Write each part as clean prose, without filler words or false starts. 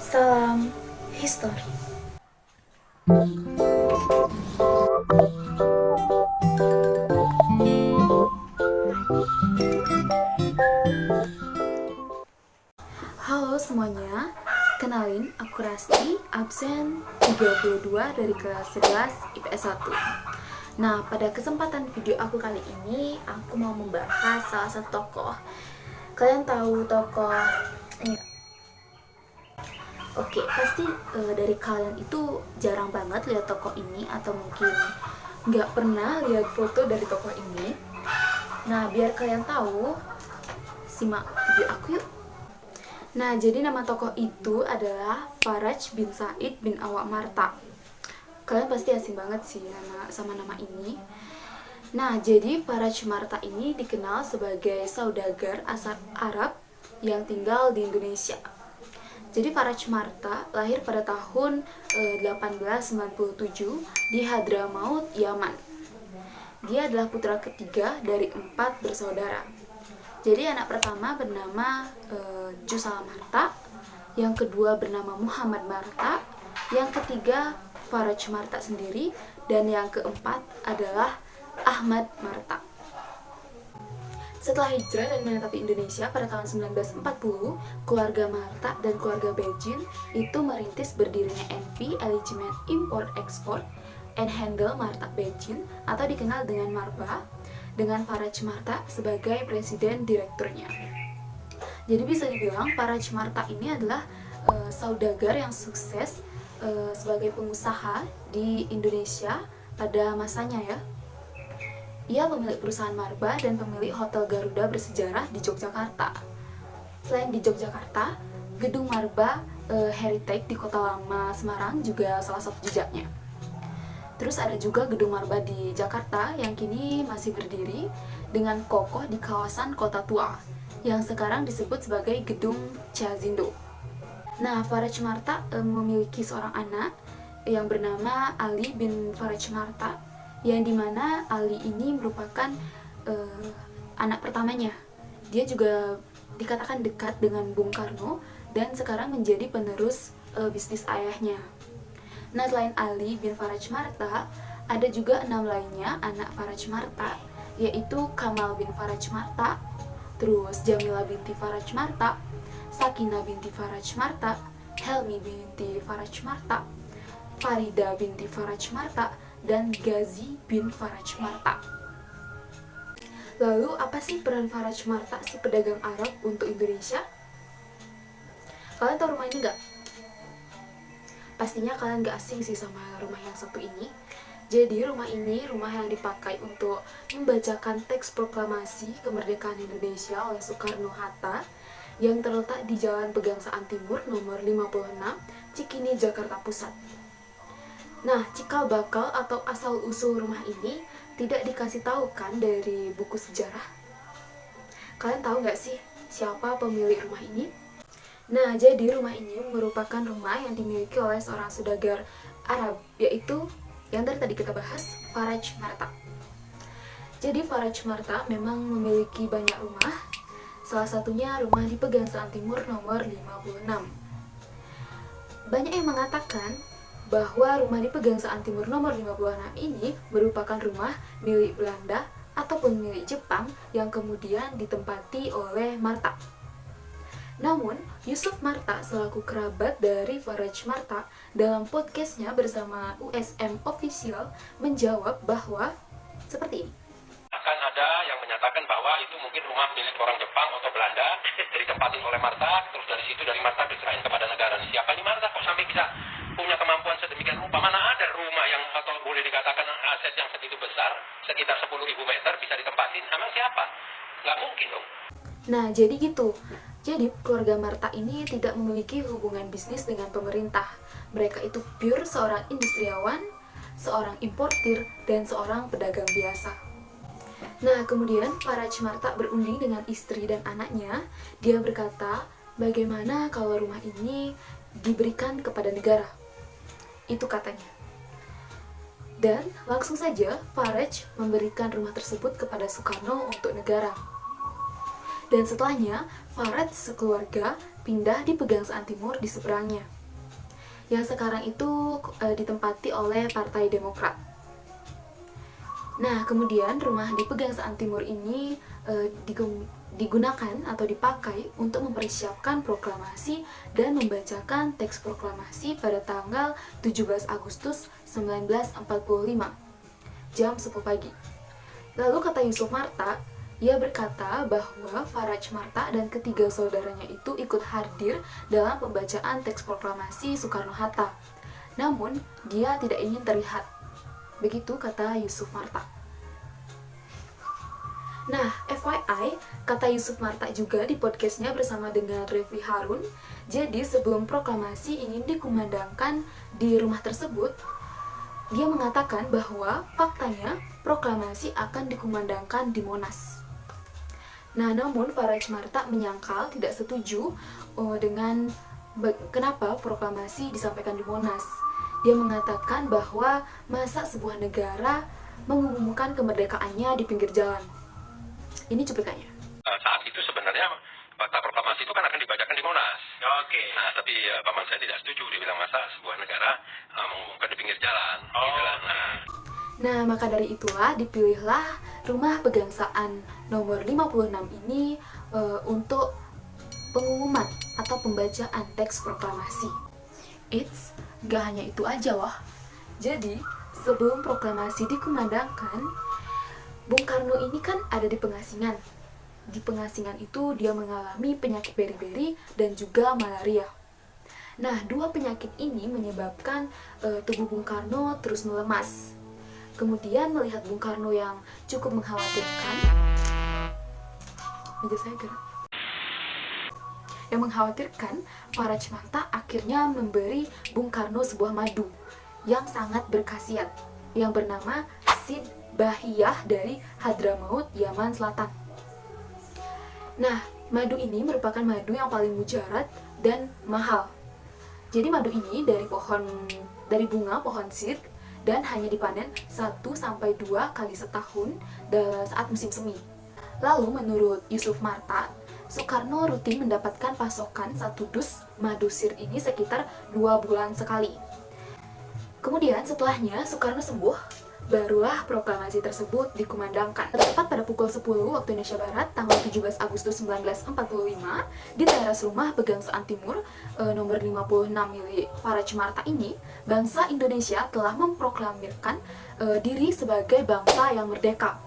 Salam History. Halo semuanya, kenalin aku Rasti, absen 32 dari kelas 11 IPS 1. Nah, pada kesempatan video aku kali ini, aku mau membahas salah satu tokoh. Kalian tahu tokoh ini? Oke, pasti dari kalian itu jarang banget lihat tokoh ini, atau mungkin nggak pernah lihat foto dari tokoh ini. Nah, biar kalian tahu, simak video aku yuk. Nah, jadi nama tokoh itu adalah Faraj bin Said bin Awak Marta. Kalian pasti asing banget sih sama nama ini. Nah, jadi Faraj Marta ini dikenal sebagai saudagar asal Arab yang tinggal di Indonesia. Jadi Faraj Marta lahir pada tahun 1897 di Hadramaut, Yaman. Dia adalah putra ketiga dari 4 bersaudara. Jadi anak pertama bernama Jusala Marta, yang kedua bernama Muhammad Marta, yang ketiga Faraj Marta sendiri, dan yang keempat adalah Ahmad Marta. Setelah hijrah dan menetapi Indonesia pada tahun 1940, keluarga Marta dan keluarga Bejin itu merintis berdirinya NV Management Import Export and Handle Marta Bejin, atau dikenal dengan Marba, dengan Faraj Marta sebagai presiden direkturnya. Jadi bisa dibilang Faraj Marta ini adalah saudagar yang sukses sebagai pengusaha di Indonesia pada masanya ya. Ia pemilik perusahaan Marba dan pemilik Hotel Garuda bersejarah di Yogyakarta. Selain di Yogyakarta, gedung Marba Heritage di Kota Lama Semarang juga salah satu jejaknya. Terus ada juga gedung Marba di Jakarta yang kini masih berdiri dengan kokoh di kawasan Kota Tua, yang sekarang disebut sebagai Gedung Ciazindo. Nah, Faraj Marta memiliki seorang anak yang bernama Ali bin Faraj Marta, yang dimana Ali ini merupakan anak pertamanya. Dia juga dikatakan dekat dengan Bung Karno dan sekarang menjadi penerus bisnis ayahnya. Nah, selain Ali bin Faraj Marta, ada juga 6 lainnya anak Faraj Marta, yaitu Kamal bin Faraj Marta, terus Jamila binti Faraj Marta, Sakinah binti Faraj Marta, Helmi binti Faraj Marta, Farida binti Faraj Marta, dan Ghazi bin Faraj Marta. Lalu apa sih peran Faraj Marta, si pedagang Arab, untuk Indonesia? Kalian tahu rumah ini nggak? Pastinya kalian nggak asing sih sama rumah yang satu ini. Jadi rumah ini rumah yang dipakai untuk membacakan teks proklamasi kemerdekaan Indonesia oleh Soekarno-Hatta, yang terletak di Jalan Pegangsaan Timur nomor 56, Cikini, Jakarta Pusat. Nah, cikal bakal atau asal-usul rumah ini tidak dikasih tahu kan dari buku sejarah. Kalian tahu nggak sih siapa pemilik rumah ini? Nah, jadi rumah ini merupakan rumah yang dimiliki oleh seorang saudagar Arab, yaitu yang dari tadi kita bahas, Faraj Marta. Jadi Faraj Marta memang memiliki banyak rumah, salah satunya rumah di Pegangsaan Timur nomor 56. Banyak yang mengatakan bahwa rumah di Pegangsaan Timur nomor 56 ini merupakan rumah milik Belanda ataupun milik Jepang yang kemudian ditempati oleh Marta. Namun, Yusuf Marta selaku kerabat dari Faraj Marta dalam podcastnya bersama USM Official menjawab bahwa seperti ini. Akan ada yang menyatakan bahwa itu mungkin rumah milik orang Jepang atau Belanda ditempatin oleh Marta, terus dari situ dari Marta diserahin kepada negara. Siapa ini Marta kok sampai bisa punya kemampuan sedemikian rupa? Mana ada rumah yang atau boleh dikatakan aset yang segitu besar, sekitar 10.000 meter bisa ditempatin? Emang siapa? Nggak mungkin dong. Nah, jadi gitu. Jadi keluarga Marta ini tidak memiliki hubungan bisnis dengan pemerintah. Mereka itu pure seorang industriawan, seorang importir, dan seorang pedagang biasa. Nah, kemudian Faraj Marta berunding dengan istri dan anaknya. Dia berkata, bagaimana kalau rumah ini diberikan kepada negara? Itu katanya. Dan langsung saja Faraj memberikan rumah tersebut kepada Soekarno untuk negara. Dan setelahnya, Faraj sekeluarga pindah di Pegangsaan Timur di seberangnya. yang sekarang itu ditempati oleh Partai Demokrat. Nah, kemudian rumah di Pegangsaan Timur ini digunakan atau dipakai untuk mempersiapkan proklamasi dan membacakan teks proklamasi pada tanggal 17 Agustus 1945 jam 10 pagi. Lalu kata Yusuf Marta, ia berkata bahwa Faraj Marta dan ketiga saudaranya itu ikut hadir dalam pembacaan teks proklamasi Soekarno-Hatta. Namun, dia tidak ingin terlihat. Begitu kata Yusuf Marta. Nah, FYI, kata Yusuf Marta juga di podcastnya bersama dengan Refli Harun, jadi sebelum proklamasi ingin dikumandangkan di rumah tersebut, dia mengatakan bahwa faktanya proklamasi akan dikumandangkan di Monas. Nah, namun Faraj Marta menyangkal, tidak setuju dengan kenapa proklamasi disampaikan di Monas. Dia mengatakan bahwa masa sebuah negara mengumumkan kemerdekaannya di pinggir jalan. Ini cuplikannya. Saat itu sebenarnya fakta proklamasi itu kan akan dibacakan di Monas. Oke. Nah, tapi paman saya tidak setuju. Dia bilang masa sebuah negara mengumumkan di pinggir jalan. Gitu lah. Nah, maka dari itulah dipilihlah Rumah Pegangsaan nomor 56 ini untuk pengumuman atau pembacaan teks proklamasi. It's gak hanya itu aja loh. Jadi, sebelum proklamasi dikumandangkan, Bung Karno ini kan ada di pengasingan. Di pengasingan itu dia mengalami penyakit beri-beri dan juga malaria. Nah, dua penyakit ini menyebabkan tubuh Bung Karno terus melemas. Kemudian melihat Bung Karno yang cukup mengkhawatirkan, meja saya gerak. Yang mengkhawatirkan, Faraj Marta akhirnya memberi Bung Karno sebuah madu yang sangat berkhasiat yang bernama Sid Bahiyah dari Hadramaut, Yaman Selatan. Nah, madu ini merupakan madu yang paling mujarab dan mahal. Jadi madu ini dari bunga pohon sid dan hanya dipanen 1-2 kali setahun saat musim semi. Lalu menurut Yusuf Marta, Soekarno rutin mendapatkan pasokan 1 dus madu sir ini sekitar 2 bulan sekali. Kemudian setelahnya Soekarno sembuh, barulah proklamasi tersebut dikumandangkan. Tepat pada pukul 10 waktu Indonesia Barat, tanggal 17 Agustus 1945, di teras rumah Pegangsaan Timur nomor 56 milik Faraj Marta ini, bangsa Indonesia telah memproklamirkan diri sebagai bangsa yang merdeka.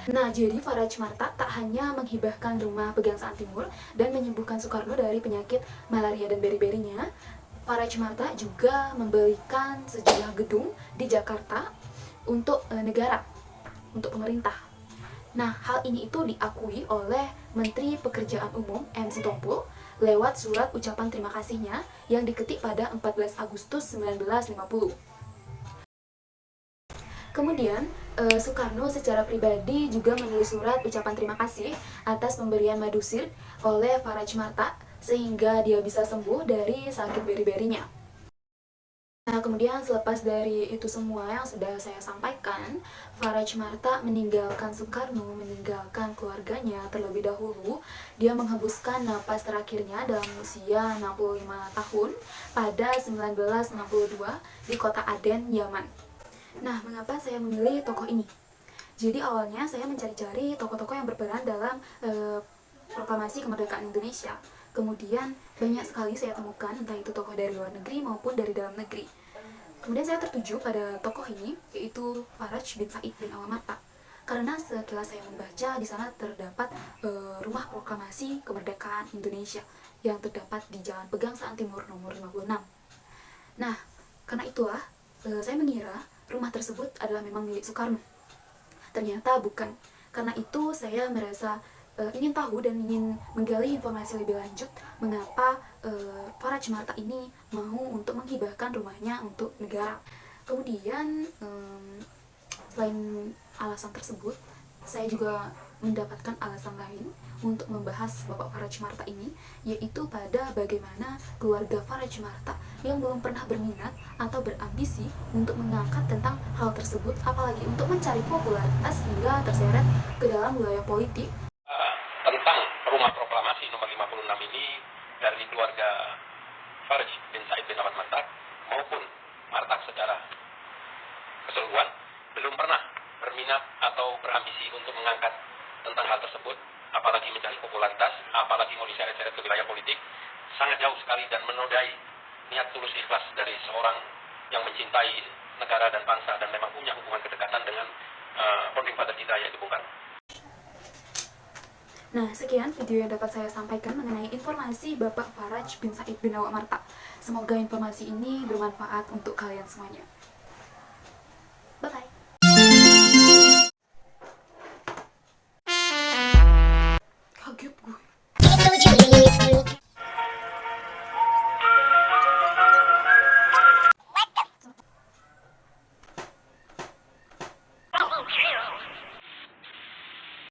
Nah, jadi Faraj Marta tak hanya menghibahkan rumah Pegangsaan Timur dan menyembuhkan Soekarno dari penyakit malaria dan beri-berinya, Faraj Marta juga membelikan sejumlah gedung di Jakarta untuk negara, untuk pemerintah. Nah, hal ini itu diakui oleh Menteri Pekerjaan Umum M. Sitompul lewat surat ucapan terima kasihnya yang diketik pada 14 Agustus 1950. Kemudian, Soekarno secara pribadi juga menulis surat ucapan terima kasih atas pemberian madu sir oleh Faraj Marta sehingga dia bisa sembuh dari sakit beri-berinya. Nah, kemudian selepas dari itu semua yang sudah saya sampaikan, Faraj Marta meninggalkan Soekarno, meninggalkan keluarganya terlebih dahulu. Dia menghembuskan napas terakhirnya dalam usia 65 tahun pada 1962 di kota Aden, Yaman. Nah, mengapa saya memilih tokoh ini? Jadi awalnya saya mencari-cari tokoh-tokoh yang berperan dalam proklamasi kemerdekaan Indonesia. Kemudian banyak sekali saya temukan, entah itu tokoh dari luar negeri maupun dari dalam negeri. Kemudian saya tertuju pada tokoh ini, yaitu Faraj bin Said bin Alamarta. Karena setelah saya membaca, di sana terdapat rumah proklamasi kemerdekaan Indonesia yang terdapat di Jalan Pegangsaan Timur nomor 56. Nah, karena itulah saya mengira rumah tersebut adalah memang milik Soekarno. Ternyata bukan. Karena itu saya merasa ingin tahu dan ingin menggali informasi lebih lanjut mengapa Faraj Marta ini mau untuk menghibahkan rumahnya untuk negara. Kemudian selain alasan tersebut, saya juga mendapatkan alasan lain untuk membahas Bapak Faraj Marta ini, yaitu pada bagaimana keluarga Faraj Marta yang belum pernah berminat atau berambisi untuk mengangkat tentang hal tersebut, apalagi untuk mencari popularitas hingga terseret ke dalam wilayah politik. Tentang rumah proklamasi nomor 56 ini dari keluarga Faraj bin Said bin Alamarta, maupun Marta secara keseluruhan belum pernah berminat atau berambisi untuk mengangkat tentang hal tersebut, apalagi mencari popularitas, apalagi mau diseret-seret ke wilayah politik, sangat jauh sekali dan menodai niat tulus ikhlas dari seorang yang mencintai negara dan bangsa dan memang punya hubungan kedekatan dengan founding father kita, yaitu Bung Karno. Nah, sekian video yang dapat saya sampaikan mengenai informasi Bapak Faraj bin Said bin Awak Marta. Semoga informasi ini bermanfaat untuk kalian semuanya. Bye-bye.